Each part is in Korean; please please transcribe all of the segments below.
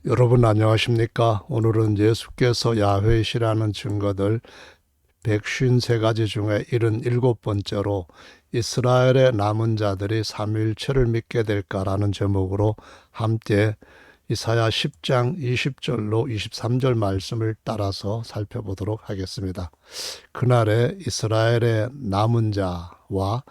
여러분 안녕하십니까? 오늘은 예수께서 야훼시라는 증거들 153가지 중에 77번째로 이스라엘의 남은 자들이 삼위일체를 믿게 될까라는 제목으로 함께 이사야 10장 20절로 23절 말씀을 따라서 살펴보도록 하겠습니다. 그날에 이스라엘의 남은 자와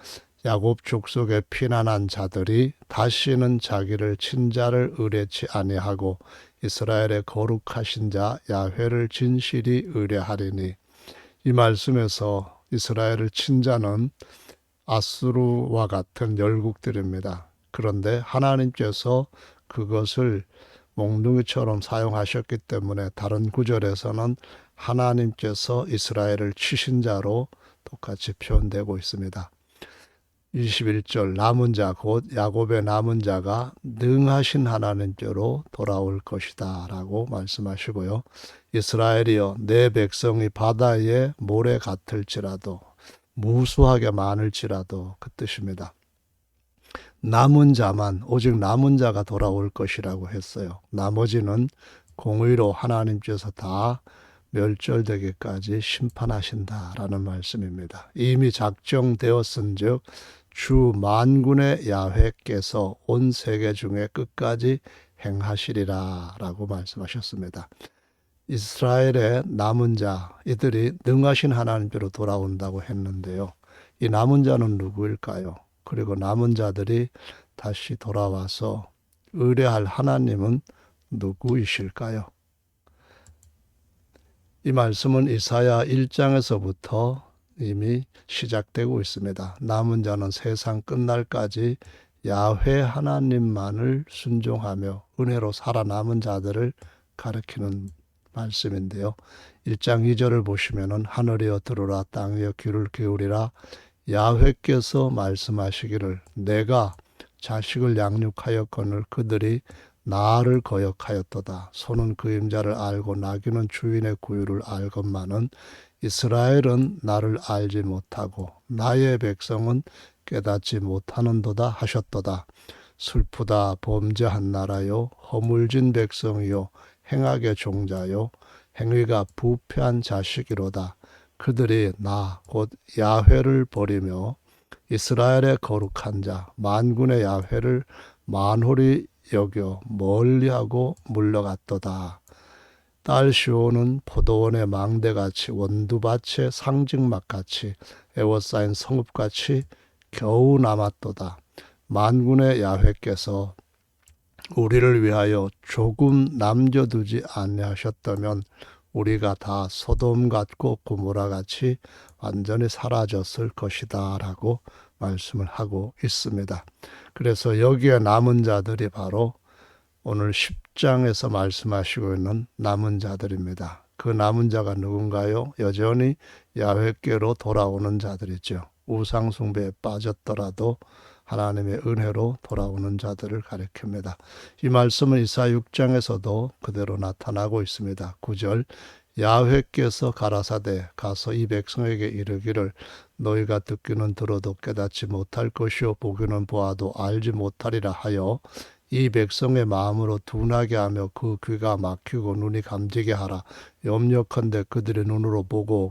야곱 족속에 피난한 자들이 다시는 자기를 친자를 의뢰치 아니하고 이스라엘의 거룩하신 자 야훼를 진실이 의뢰하리니, 이 말씀에서 이스라엘을 친자는 아수르와 같은 열국들입니다. 그런데 하나님께서 그것을 몽둥이처럼 사용하셨기 때문에 다른 구절에서는 하나님께서 이스라엘을 치신 자로 똑같이 표현되고 있습니다. 21절 남은 자 곧 야곱의 남은 자가 능하신 하나님께로 돌아올 것이다 라고 말씀하시고요. 이스라엘이여 내 백성이 바다의 모래 같을지라도 무수하게 많을지라도 그 뜻입니다. 남은 자만, 오직 남은 자가 돌아올 것이라고 했어요. 나머지는 공의로 하나님께서 다 멸절되기까지 심판하신다라는 말씀입니다. 이미 작정되었은즉 주 만군의 야훼께서 온 세계 중에 끝까지 행하시리라 라고 말씀하셨습니다. 이스라엘의 남은 자, 이들이 능하신 하나님께로 돌아온다고 했는데요. 이 남은 자는 누구일까요? 그리고 남은 자들이 다시 돌아와서 의뢰할 하나님은 누구이실까요? 이 말씀은 이사야 1장에서부터 이미 시작되고 있습니다. 남은 자는 세상 끝날까지 야훼 하나님만을 순종하며 은혜로 살아남은 자들을 가리키는 말씀인데요. 1장 2절을 보시면은 하늘이여 들으라 땅이여 귀를 기울이라 야훼께서 말씀하시기를 내가 자식을 양육하였거늘 그들이 나를 거역하였도다. 소는 그임자를 알고 나귀는 주인의 구유를 알건만은 이스라엘은 나를 알지 못하고 나의 백성은 깨닫지 못하는도다 하셨도다. 슬프다 범죄한 나라요 허물진 백성이요 행악의 종자요 행위가 부패한 자식이로다. 그들이 나 곧 야훼를 버리며 이스라엘의 거룩한 자 만군의 야훼를 만홀히 여겨 멀리하고 물러갔도다. 딸 시온은 포도원의 망대같이 원두밭의 상징막같이 애워싸인 성읍같이 겨우 남았도다. 만군의 야훼께서 우리를 위하여 조금 남겨두지 아니하셨다면 우리가 다 소돔 같고 고모라 같이 완전히 사라졌을 것이다 라고 말씀을 하고 있습니다. 그래서 여기에 남은 자들이 바로 오늘 10장에서 말씀하시고 있는 남은 자들입니다. 그 남은 자가 누군가요? 여전히 야훼께로 돌아오는 자들이죠. 우상 숭배에 빠졌더라도 하나님의 은혜로 돌아오는 자들을 가리킵니다. 이 말씀은 이사야 6장에서도 그대로 나타나고 있습니다. 9절 야훼께서 가라사대 가서 이 백성에게 이르기를 너희가 듣기는 들어도 깨닫지 못할 것이요 보기는 보아도 알지 못하리라 하여 이 백성의 마음으로 둔하게 하며 그 귀가 막히고 눈이 감지게 하라. 염려컨대 그들의 눈으로 보고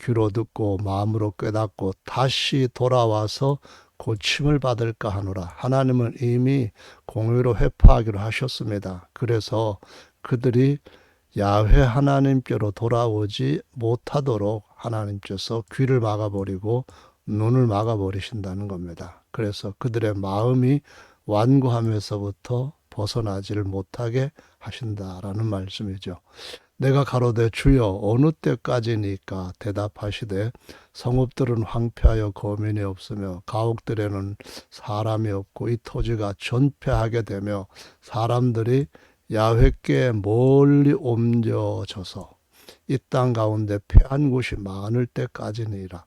귀로 듣고 마음으로 깨닫고 다시 돌아와서 고침을 받을까 하노라. 하나님은 이미 공의로 회파하기로 하셨습니다. 그래서 그들이 야훼 하나님께로 돌아오지 못하도록 하나님께서 귀를 막아버리고 눈을 막아버리신다는 겁니다. 그래서 그들의 마음이 완고함에서부터 벗어나지를 못하게 하신다라는 말씀이죠. 내가 가로되 주여 어느 때까지니까 대답하시되 성읍들은 황폐하여 거민이 없으며 가옥들에는 사람이 없고 이 토지가 전폐하게 되며 사람들이 야훼께 멀리 옮겨져서 이 땅 가운데 패한 곳이 많을 때까지니라.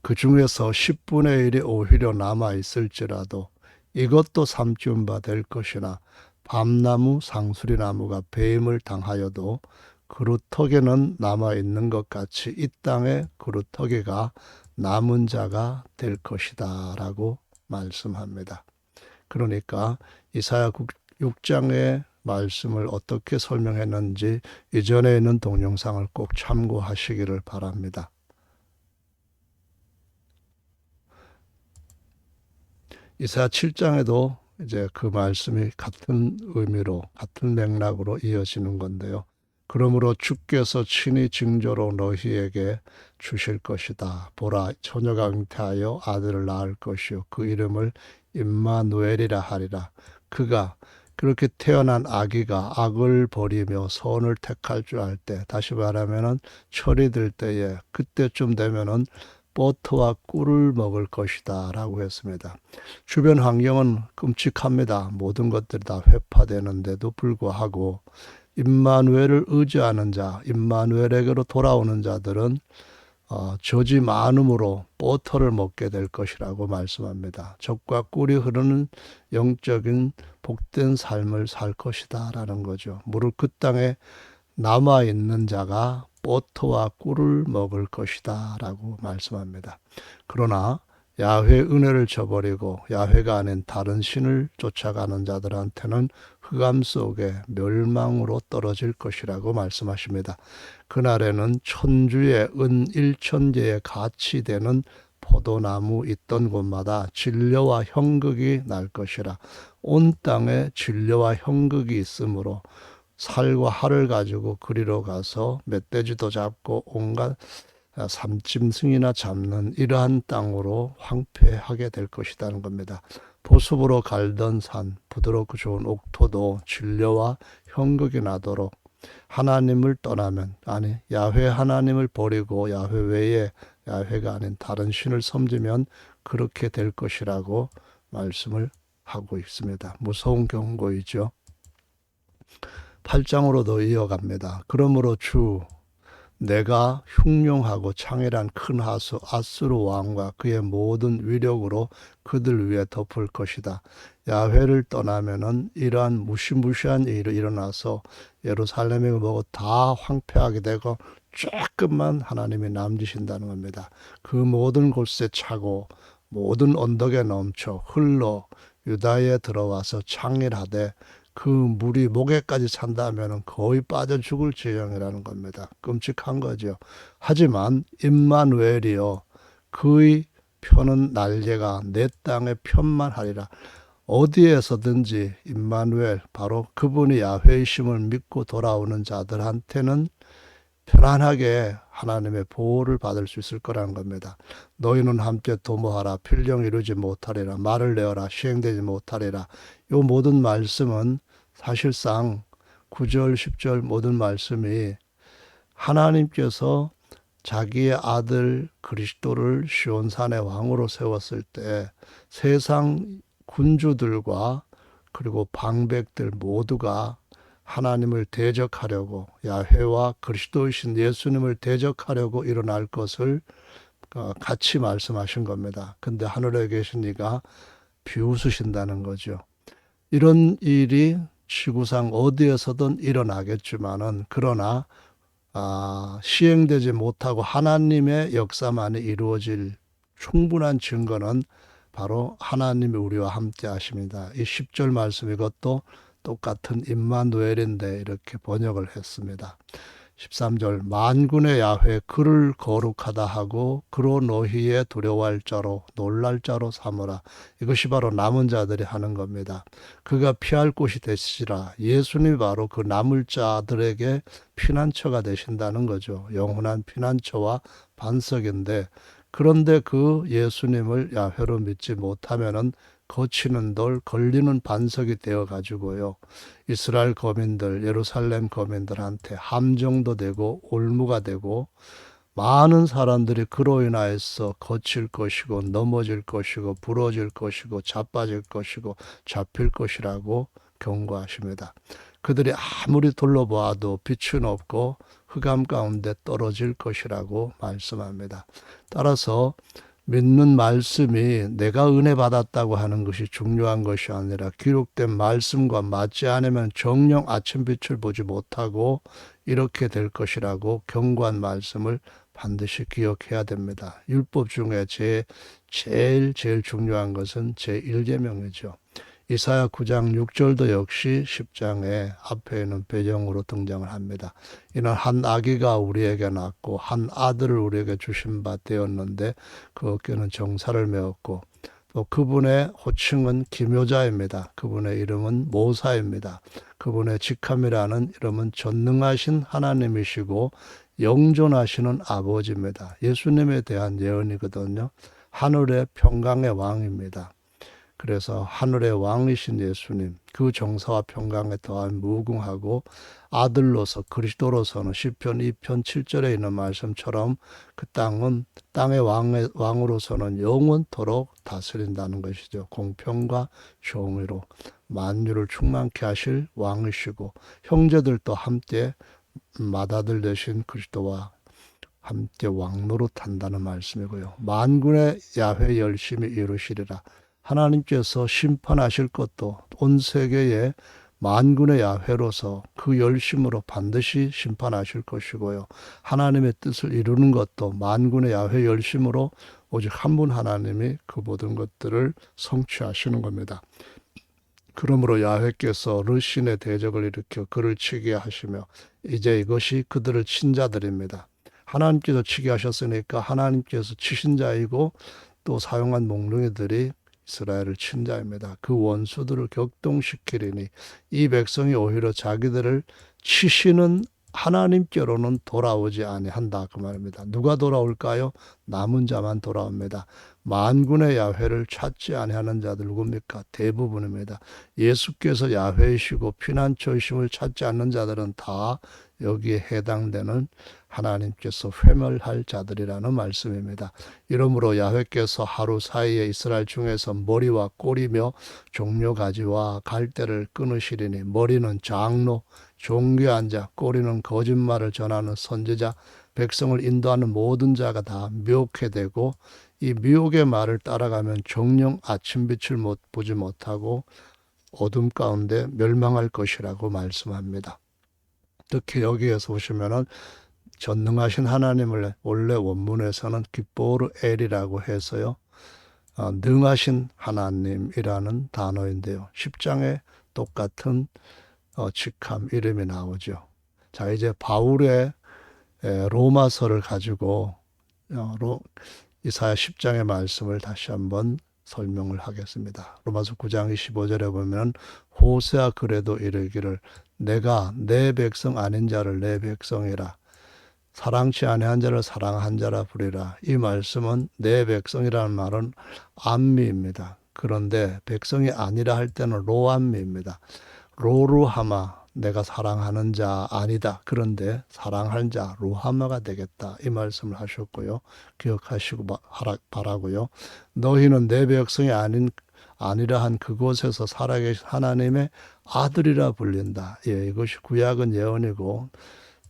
그 중에서 10분의 1이 오히려 남아 있을지라도 이것도 삼키운 바 될 것이나 밤나무 상수리나무가 배임을 당하여도 그루터기는 남아 있는 것 같이 이 땅에 그루터기가 남은 자가 될 것이다 라고 말씀합니다. 그러니까 이사야 6장의 말씀을 어떻게 설명했는지 이전에 있는 동영상을 꼭 참고하시기를 바랍니다. 이사야 7장에도 이제 그 말씀이 같은 의미로 같은 맥락으로 이어지는 건데요. 그러므로 주께서 친히 징조로 너희에게 주실 것이다. 보라, 처녀가 잉태하여 아들을 낳을 것이요 그 이름을 임마누엘이라 하리라. 그가 그렇게 태어난 아기가 악을 버리며 선을 택할 줄 알 때, 다시 말하면은 철이 들 때에 그때쯤 되면은 버터와 꿀을 먹을 것이다 라고 했습니다. 주변 환경은 끔찍합니다. 모든 것들이 다 회파되는데도 불구하고 임마누엘을 의지하는 자, 임마누엘에게로 돌아오는 자들은 저지 많음으로 버터를 먹게 될 것이라고 말씀합니다. 젖과 꿀이 흐르는 영적인 복된 삶을 살 것이다 라는 거죠. 무릇 그 땅에 남아있는 자가 버터와 꿀을 먹을 것이다 라고 말씀합니다. 그러나 야훼 은혜를 저버리고 야훼가 아닌 다른 신을 쫓아가는 자들한테는 흑암 속에 멸망으로 떨어질 것이라고 말씀하십니다. 그날에는 천주의 은 1천개의 가치 되는 포도나무 있던 곳마다 진려와 형극이 날 것이라. 온 땅에 진려와 형극이 있으므로 살과 활을 가지고 그리로 가서 멧돼지도 잡고 온갖 삼짐승이나 잡는 이러한 땅으로 황폐하게 될 것이라는 겁니다. 보습으로 갈던 산, 부드럽고 좋은 옥토도 진려와 형극이 나도록 하나님을 떠나면, 아니 야훼 하나님을 버리고 야훼 외에 야훼가 아닌 다른 신을 섬기면 그렇게 될 것이라고 말씀을 하고 있습니다. 무서운 경고이죠. 8장으로도 이어갑니다. 그러므로 주 내가 흉룡하고 창일한 큰 하수 아수르 왕과 그의 모든 위력으로 그들 위에 덮을 것이다. 야훼를 떠나면은 이러한 무시무시한 일이 일어나서 예루살렘이 뭐고 다 황폐하게 되고 조금만 하나님이 남기신다는 겁니다. 그 모든 곳에 차고 모든 언덕에 넘쳐 흘러 유다에 들어와서 창일하되 그 물이 목에까지 찬다면 거의 빠져 죽을 지경이라는 겁니다. 끔찍한 거죠. 하지만 임마누엘이여 그의 표는 날개가 내 땅의 편만 하리라. 어디에서든지 임마누엘 바로 그분이 야훼이심을 믿고 돌아오는 자들한테는 편안하게 하나님의 보호를 받을 수 있을 거라는 겁니다. 너희는 함께 도모하라. 필령 이루지 못하리라. 말을 내어라. 시행되지 못하리라. 이 모든 말씀은 사실상 9절, 10절 모든 말씀이 하나님께서 자기의 아들 그리스도를 시온산의 왕으로 세웠을 때 세상 군주들과 그리고 방백들 모두가 하나님을 대적하려고 야훼와 그리스도이신 예수님을 대적하려고 일어날 것을 같이 말씀하신 겁니다. 근데 하늘에 계신 이가 비웃으신다는 거죠. 이런 일이 지구상 어디에서든 일어나겠지만은 그러나 시행되지 못하고 하나님의 역사만이 이루어질 충분한 증거는 바로 하나님이 우리와 함께 하십니다. 이 10절 말씀 이것도 똑같은 임마누엘인데 이렇게 번역을 했습니다. 13절 만군의 야훼 그를 거룩하다 하고 그로 너희의 두려워할 자로 놀랄 자로 삼으라. 이것이 바로 남은 자들이 하는 겁니다. 그가 피할 곳이 되시라. 예수님이 바로 그 남을 자들에게 피난처가 되신다는 거죠. 영원한 피난처와 반석인데 그런데 그 예수님을 야훼로 믿지 못하면은 거치는 돌, 걸리는 반석이 되어 가지고요. 이스라엘 거민들, 예루살렘 거민들한테 함정도 되고 올무가 되고 많은 사람들이 그로 인하여서 거칠 것이고 넘어질 것이고 부러질 것이고 자빠질 것이고 잡힐 것이라고 경고하십니다. 그들이 아무리 둘러보아도 빛은 없고 흑암 가운데 떨어질 것이라고 말씀합니다. 따라서 믿는 말씀이 내가 은혜 받았다고 하는 것이 중요한 것이 아니라 기록된 말씀과 맞지 않으면 정녕 아침빛을 보지 못하고 이렇게 될 것이라고 경고한 말씀을 반드시 기억해야 됩니다. 율법 중에 제일 중요한 것은 제1계명이죠. 이사야 9장 6절도 역시 10장에 앞에 있는 배경으로 등장을 합니다. 이는 한 아기가 우리에게 낳고 한 아들을 우리에게 주신 바 되었는데 그 어깨는 정사를 메었고 또 그분의 호칭은 기묘자입니다. 그분의 이름은 모사입니다. 그분의 직함이라는 이름은 전능하신 하나님이시고 영존하시는 아버지입니다. 예수님에 대한 예언이거든요. 하늘의 평강의 왕입니다. 그래서 하늘의 왕이신 예수님, 그 정사와 평강에 더한 무궁하고 아들로서 그리스도로서는 시편 2편 7절에 있는 말씀처럼 그 땅의 왕으로서는 영원토록 다스린다는 것이죠. 공평과 정의로 만유를 충만케 하실 왕이시고 형제들도 함께 맏아들 되신 그리스도와 함께 왕노릇한다는 말씀이고요. 만군의 야훼 열심히 이루시리라. 하나님께서 심판하실 것도 온 세계의 만군의 야훼로서 그 열심으로 반드시 심판하실 것이고요. 하나님의 뜻을 이루는 것도 만군의 야훼 열심으로 오직 한 분 하나님이 그 모든 것들을 성취하시는 겁니다. 그러므로 야훼께서 르신의 대적을 일으켜 그를 치게 하시며 이제 이것이 그들을 친 자들입니다. 하나님께서 치게 하셨으니까 하나님께서 치신 자이고 또 사용한 몽둥이들이 이스라엘을 친 자입니다. 그 원수들을 격동시키리니 이 백성이 오히려 자기들을 치시는 하나님께로는 돌아오지 아니한다 그 말입니다. 누가 돌아올까요? 남은 자만 돌아옵니다. 만군의 야훼를 찾지 아니하는 자들 누굽니까? 대부분입니다. 예수께서 야훼이시고 피난처이심을 찾지 않는 자들은 다 여기에 해당되는 하나님께서 회멸할 자들이라는 말씀입니다. 이러므로 야훼께서 하루 사이에 이스라엘 중에서 머리와 꼬리며 종려가지와 갈대를 끊으시리니 머리는 장로, 종교한 자, 꼬리는 거짓말을 전하는 선지자, 백성을 인도하는 모든 자가 다 미혹해되고 이 미혹의 말을 따라가면 정녕 아침빛을 보지 못하고 어둠 가운데 멸망할 것이라고 말씀합니다. 특히 여기에서 보시면은 전능하신 하나님을 원래 원문에서는 기뽀르 엘이라고 해서요. 능하신 하나님이라는 단어인데요. 10장에 똑같은 직함 이름이 나오죠. 자, 이제 바울의 로마서를 가지고 이사야 10장의 말씀을 다시 한번 설명을 하겠습니다. 로마서 9장 25절에 보면 호세아 그래도 이르기를 내가 내 백성 아닌 자를 내 백성이라 사랑치 아니한 자를 사랑한 자라 부리라. 이 말씀은 내 백성이라는 말은 암미입니다. 그런데 백성이 아니라 할 때는 로암미입니다. 로루하마 내가 사랑하는 자 아니다. 그런데 사랑할 자 루하마가 되겠다. 이 말씀을 하셨고요. 기억하시고 바라고요. 너희는 내 백성이 아니라 한 그곳에서 살아계신 하나님의 아들이라 불린다. 예, 이것이 구약은 예언이고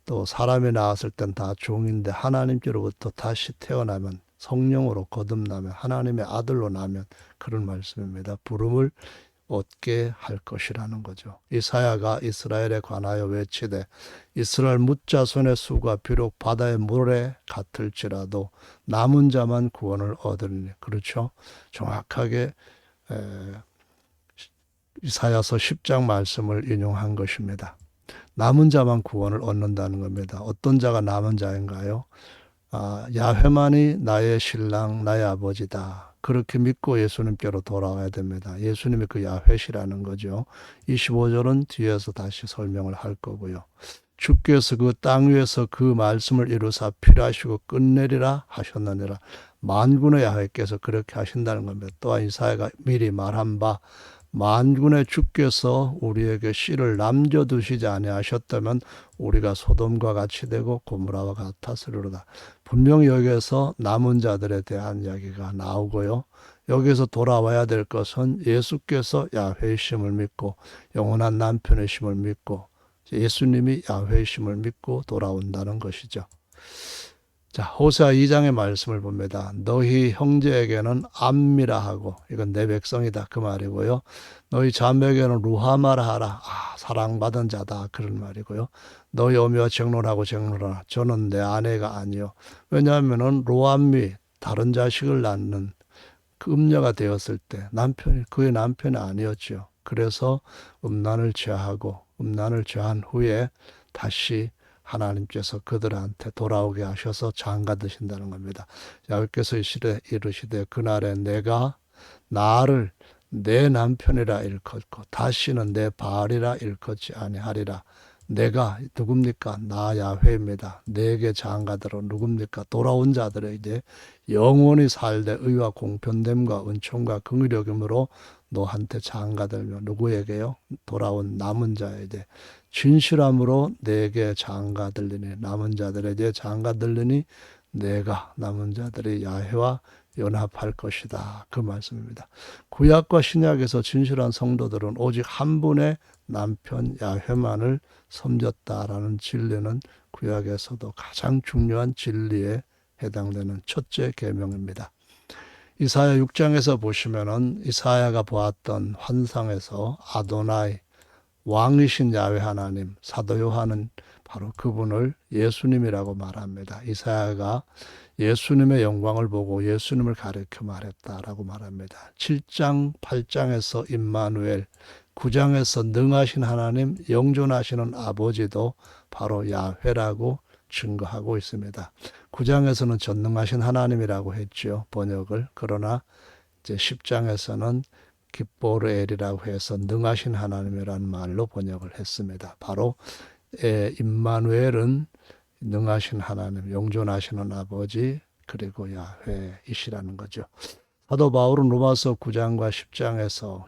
또 사람이 나왔을 땐 다 종인데 하나님께로부터 다시 태어나면 성령으로 거듭나면 하나님의 아들로 나면 그런 말씀입니다. 부름을 얻게 할 것이라는 거죠. 이사야가 이스라엘에 관하여 외치되 이스라엘 뭇자손의 수가 비록 바다의 물에 같을지라도 남은 자만 구원을 얻으리니. 그렇죠. 정확하게 이사야서 10장 말씀을 인용한 것입니다. 남은 자만 구원을 얻는다는 겁니다. 어떤 자가 남은 자인가요? 야훼만이 나의 신랑, 나의 아버지다. 그렇게 믿고 예수님께로 돌아와야 됩니다. 예수님이 그 야훼시라는 거죠. 25절은 뒤에서 다시 설명을 할 거고요. 주께서 그 땅 위에서 그 말씀을 이루사 필요하시고 끝내리라 하셨느니라. 만군의 야훼께서 그렇게 하신다는 겁니다. 또한 이사야가 미리 말한 바 만군의 주께서 우리에게 씨를 남겨두시지 아니하셨다면 우리가 소돔과 같이 되고 고무라와 같았으리로다. 분명히 여기에서 남은 자들에 대한 이야기가 나오고요. 여기서 돌아와야 될 것은 예수께서 야훼이심을 믿고 영원한 남편이심을 믿고 예수님이 야훼이심을 믿고 돌아온다는 것이죠. 자, 호세아 2장의 말씀을 봅니다. 너희 형제에게는 암미라 하고 이건 내 백성이다 그 말이고요. 너희 자매에게는 루하마라 하라. 사랑받은 자다 그런 말이고요. 너희 어미와 쟁론하고 쟁론하라. 저는 내 아내가 아니요. 왜냐하면은 로암미 다른 자식을 낳는 그 음녀가 되었을 때 남편이 그의 남편이 아니었죠. 그래서 음란을 제한 후에 다시 하나님께서 그들한테 돌아오게 하셔서 장가드신다는 겁니다. 야곱께서 이르시되 그날에 내가 나를 내 남편이라 일컫고 다시는 내 바알이라 일컫지 아니하리라. 내가 누굽니까? 나 야훼입니다. 내게 장가들어 누굽니까? 돌아온 자들에게 영원히 살되 의와 공평됨과 은총과 긍휼력임으로 너한테 장가들며 누구에게요? 돌아온 남은 자에게 진실함으로 내게 장가들리니 남은 자들에게 장가들리니 내가 남은 자들이 야훼와 연합할 것이다. 그 말씀입니다. 구약과 신약에서 진실한 성도들은 오직 한 분의 남편 야훼만을 섬겼다라는 진리는 구약에서도 가장 중요한 진리에 해당되는 첫째 계명입니다. 이사야 6장에서 보시면은 이사야가 보았던 환상에서 아도나이 왕이신 야훼 하나님, 사도 요한은 바로 그분을 예수님이라고 말합니다. 이사야가 예수님의 영광을 보고 예수님을 가리켜 말했다라고 말합니다. 7장, 8장에서 임마누엘, 9장에서 능하신 하나님, 영존하시는 아버지도 바로 야훼라고 증거하고 있습니다. 9장에서는 전능하신 하나님이라고 했죠, 번역을. 그러나 이제 10장에서는 깃보르엘이라고 해서 능하신 하나님이라는 말로 번역을 했습니다. 바로 임마누엘은 능하신 하나님, 영존하시는 아버지, 그리고 야훼이시라는 거죠. 사도 바울은 로마서 9장과 10장에서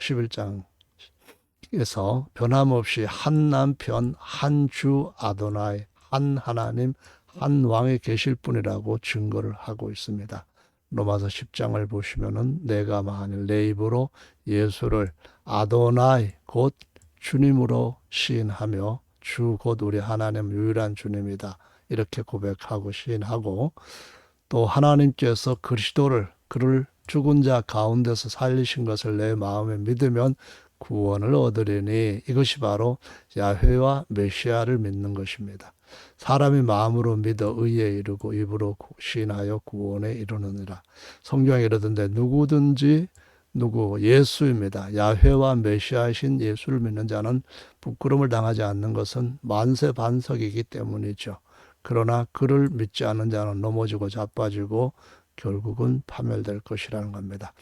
11장에서 변함없이 한 남편, 한 주 아도나이, 한 하나님, 한 왕이 계실 분이라고 증거를 하고 있습니다. 로마서 10장을 보시면은 내가 만일 내 입으로 예수를 아도나이 곧 주님으로 시인하며 주 곧 우리 하나님 유일한 주님이다 이렇게 고백하고 시인하고 또 하나님께서 그를 죽은 자 가운데서 살리신 것을 내 마음에 믿으면 구원을 얻으리니 이것이 바로 야훼와 메시아를 믿는 것입니다. 사람이 마음으로 믿어 의에 이르고 입으로 시인하여 구원에 이르느니라. 성경에 이르던데 예수입니다. 야훼와 메시아이신 예수를 믿는 자는 부끄러움을 당하지 않는 것은 만세반석이기 때문이죠. 그러나 그를 믿지 않는 자는 넘어지고 자빠지고 결국은 파멸될 것이라는 겁니다.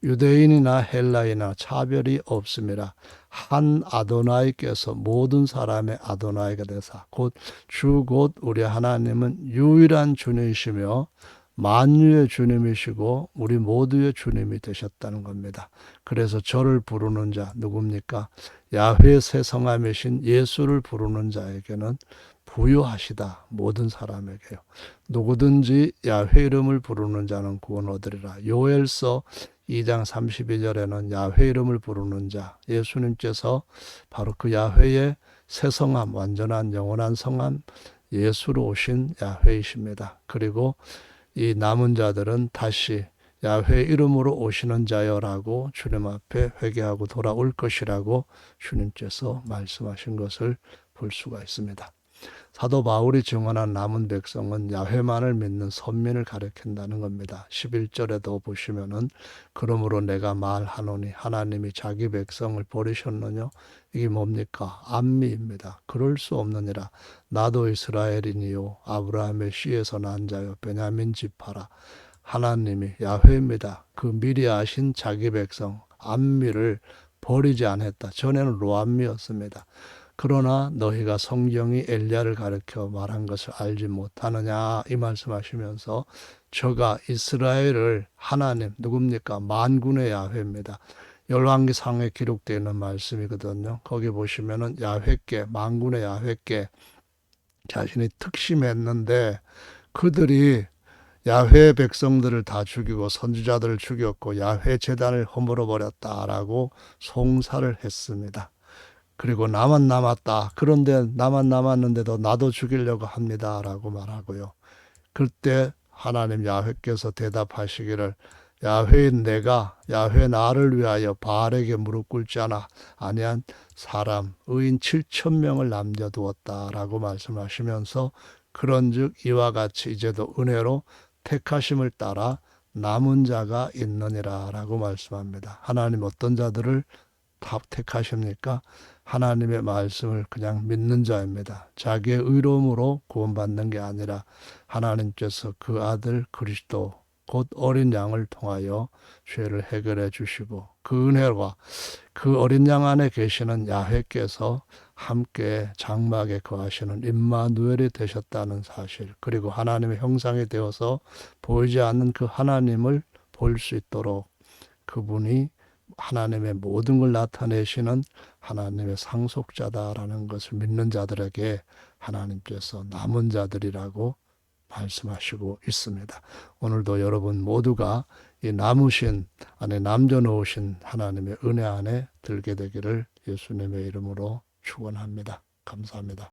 유대인이나 헬라인이나 차별이 없습니다. 한 아도나이께서 모든 사람의 아도나이가 되사 곧 우리 하나님은 유일한 주님이시며 만유의 주님이시고 우리 모두의 주님이 되셨다는 겁니다. 그래서 저를 부르는 자 누굽니까? 야훼 새 성함이신 예수를 부르는 자에게는 부유하시다. 모든 사람에게요. 누구든지 야훼 이름을 부르는 자는 구원 얻으리라. 요엘서 2장 32절에는 야훼 이름을 부르는 자, 예수님께서 바로 그 야훼의 새 성함, 완전한 영원한 성함 예수로 오신 야훼이십니다. 그리고 이 남은 자들은 다시 야훼 이름으로 오시는 자여라고 주님 앞에 회개하고 돌아올 것이라고 주님께서 말씀하신 것을 볼 수가 있습니다. 사도 바울이 증언한 남은 백성은 야훼만을 믿는 선민을 가리킨다는 겁니다. 11절에도 보시면은 그러므로 내가 말하노니 하나님이 자기 백성을 버리셨느냐? 이게 뭡니까? 암미입니다. 그럴 수 없느니라. 나도 이스라엘이니요 아브라함의 씨에서 난 자요 베냐민 지파라. 하나님이 야훼입니다. 그 미리 아신 자기 백성 암미를 버리지 않았다. 전에는 로암미였습니다. 그러나 너희가 성경이 엘리야를 가르쳐 말한 것을 알지 못하느냐 이 말씀하시면서 저가 이스라엘을 하나님 누굽니까? 만군의 야훼입니다. 열왕기상에 기록되어 있는 말씀이거든요. 거기 보시면은 야훼께 만군의 야훼께 자신이 특심했는데 그들이 야훼 백성들을 다 죽이고 선지자들을 죽였고 야훼 제단을 허물어 버렸다라고 송사를 했습니다. 그리고 나만 남았다. 그런데 나만 남았는데도 나도 죽이려고 합니다라고 말하고요. 그때 하나님 야훼께서 대답하시기를 야훼 나를 위하여 바알에게 무릎 꿇지 아니한 사람 의인 7,000명을 남겨두었다라고 말씀하시면서 그런즉 이와 같이 이제도 은혜로 택하심을 따라 남은 자가 있느니라 라고 말씀합니다. 하나님 어떤 자들을 택하십니까? 하나님의 말씀을 그냥 믿는 자입니다. 자기의 의로움으로 구원받는 게 아니라 하나님께서 그 아들 그리스도 곧 어린 양을 통하여 죄를 해결해 주시고 그 은혜와 그 어린 양 안에 계시는 야훼께서 함께 장막에 거하시는 임마누엘이 되셨다는 사실, 그리고 하나님의 형상이 되어서 보이지 않는 그 하나님을 볼 수 있도록 그분이 하나님의 모든 걸 나타내시는 하나님의 상속자다라는 것을 믿는 자들에게 하나님께서 남은 자들이라고 말씀하시고 있습니다. 오늘도 여러분 모두가 이 남으신 안에 남겨놓으신 하나님의 은혜 안에 들게 되기를 예수님의 이름으로 축원합니다. 감사합니다.